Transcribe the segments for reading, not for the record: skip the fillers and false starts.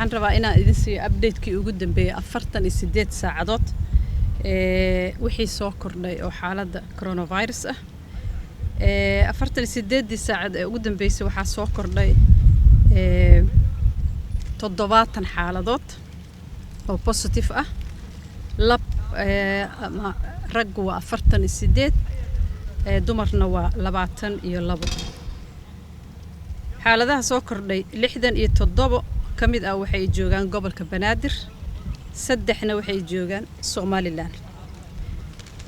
waxaan rabaa inaan idin siiyo update-kii ugu dambeeyay 48 saacadood wixii soo kordhay oo xaaladda coronavirus ah 48 saacad ee ugu dambeysay waxaa soo kordhay 70 xaaladood oo positive ah rag waa 48 dumarna waa 22 xaaladaha soo kordhay 67 kamid ah waxay joogaan gobolka Banaadir saddexna waxay joogaan Somaliland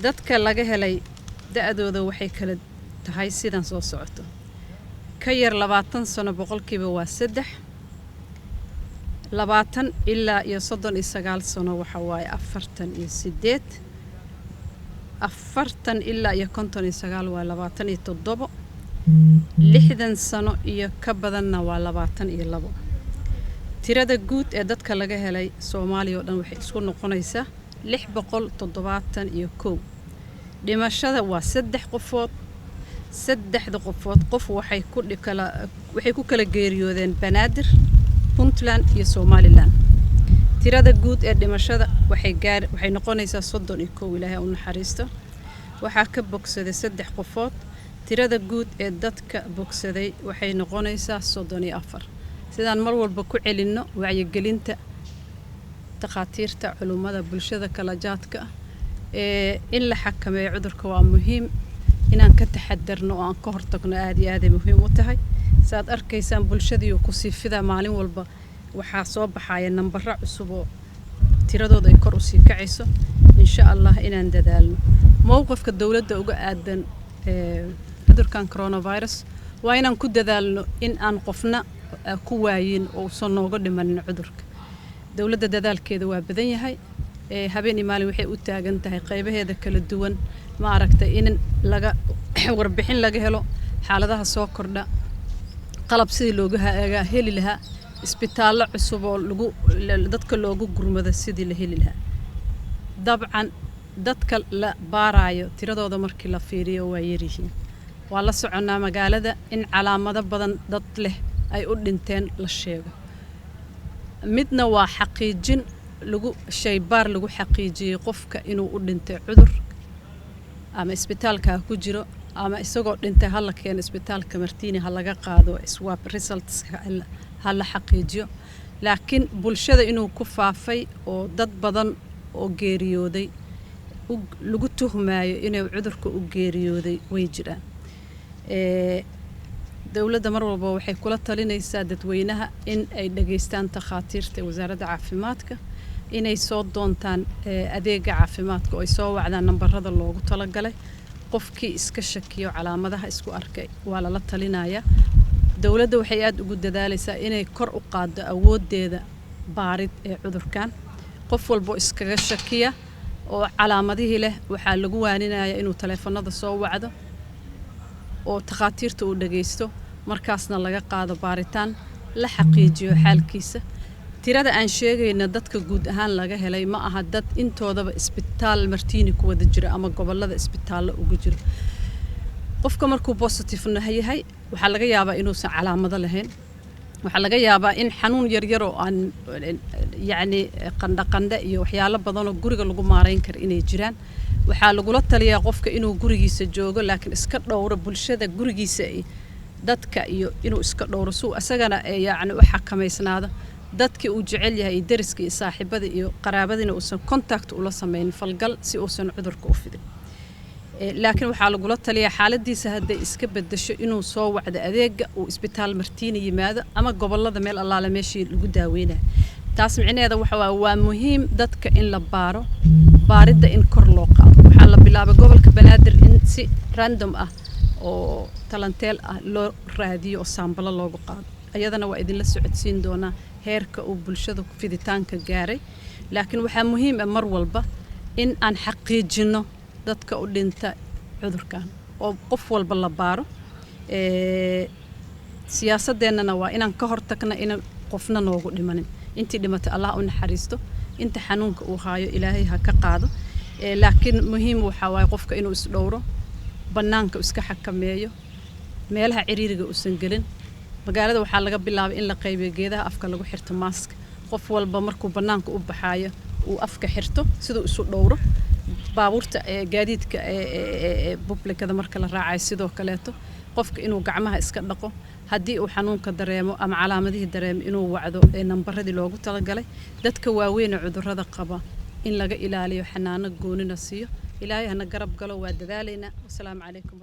dadka laga helay da'dooda waxay kala tahay sidan soo socoto ka yar 20 sano boqolkiiba waa 3 20 ilaa iyo 39 sano waxa waaye 48 40 ilaa iyo 59 waa 27 60 sano iyo ka badanna waa 22 tirada guud ee dadka laga helay Soomaaliya oo dhan waxay isku noqonaysaa 671 dhimashada waa 3 qofood saddexda qofood qof waxay ku kala geeriyoodeen Banaadir Puntland iyo Somaliland tirada guud ee dhimashada waxay noqonaysaa 31 Ilaahay u naxariisto waxa ka bogsaday 3 qofood tirada guud ee dadka bogsaday waxay noqonaysaa 34 sidaan mar walba ku celinno wacyigelinta takhaatiirta culumada bulshada kala jaadka in la xakameeyo cudurka waa muhiim inaan ka taxadarno oo aan ka hortagno aad iyo aad muhiim u tahay saad arkaysaan bulshadii ku siifida maalin walba waxaa soo baxaya nambaro cusub oo tiradooda ay kor u sii kacayso insha Allah inaan dadaalno mowqifka dawladda uga aadan cudurkan coronavirus waa inaan ku dadaalno in aan qofna ku waayin oo soo nooga dhimanin cudurka dawladda dadaalkeeda waa badan yahay habeen maalin waxay u taagan tahay qaybaheeda kala duwan ma aragtay in laga warbixin laga helo xaaladaha soo kordha qalab sidii looga heli lahaa isbitaallo cusub oo dadka loogu gurmado sidii la heli lahaa dabcan dadka la baarayo tiradooda markii la fiiriyo waa yarihiin waa la soconaa magaalada in calaamado badan dad leh ay u dhinteen la sheego midna waa xaqiijin shaybaar lagu xaqiijiyay qofka inuu u dhintay cudur ama isbitaalka ku jiro ama isagoo dhintay hal la keen isbitaalka Martiini hal laga qaado swab results hal la xaqiijiyo laakiin bulshada inuu ku faafay oo dad badan oo geeriyooday lagu tuhmaayo inuu cudurka u geeriyooday way jiraan dawladda mar walba waxay kula talinaysaa dadweynaha in ay dhageystaan takhaatiirta wasaaradda caafimaadka inay soo doontaan adeega caafimaadka oo ay soo wacdaan nambarada loogu talagalay qofkii iska shakiyo calaamadaha isku arkay waa la talinayaa dawladda waxay aad ugu dadaalaysaa inay kor u qaado awoodeeda baarid ee cudurkan qof walba iskaga shakiya oo calaamadihii leh waxaa lagu waaninayaa inuu taleefanada soo wacdo oo takhaatiirta uu dhageysto markaasna laga qaado baaritaan la xaqiijiyo xaalkiisa tirada aan sheegayna dadka guud ahaan laga helay ma aha dad intoodaba isbitaal Martiini ku wada jira ama gobolada isbitaallo ugu jira qofka markuu positive yahay waxa laga yaabaa inuusan calaamado lahayn waxa laga yaabaa in xanuun yar yar oo aan yaani qandha iyo waxyaalo badan oo guriga lagu maareyn karo inay jiraan waxa lagu la taliyaa qofka inuu gurigiisa joogo laakiin iska dhowro bulshada gurigiisa dadka iyo inuu iska dhowro soo asagana yaani u xakameysnaado dadkii uu jecel yahay dariska iyo saaxiibada iyo qaraabadina uusan contact ula sameyn falgal si uusan cudurka u fidin laakiin waxa lagu la taliyaa xaaladiisa haday iska bedesho inuu soo wacdo adeega uu isbitaal Martiini yimaado ama gobolada meel allaala meeshii lagu daaweynayo taas micnaheedu waa muhiim dadka in la baaridda in kor loo qaado waxa la bilaabay gobolka Banaadir in si random ah oo talanteel ah loo raadiyo oo saambalo loogu qaado ayadana waa idin la socodsiin doonaa heerka uu bulshada fiditaanka gaaray laakiin waxa muhiim ah mar walba in aan xaqiijino dadka u dhinta cudurkan oo qof walba la baaro siyaasadeennana waa inaan ka hortagno in qofna noogu dhimanin intii dhimatay Allah u naxariisto inta xanuunka uu haayo Ilaahay ha ka qaado laakiin muhiim waxa waay qofka inuu is dhowro banaanka iska xakameeyo meelaha ciriiriga uusan gelin magaalada waxaa laga bilaabay in la qaybiyo geedaha afka lagu xirto mask qof walba markuu bannaanka u baxaayo uu afka xirto siduu isu dhowro baabuurta gaadiidka publicada marka la raacayo sidoo kaleeto qofka inuu gacmaha iska dhaqo haddii uu xanuunka dareemo ama calaamadihii dareemo inuu wacdo nambaradii loogu talagalay dadka waaweyn cudurrada qaba in laga ilaaliyo xanaano goonina siiyo ilaahay hana garab galo waa dadaalaynaa. Wassalaamu calaykum.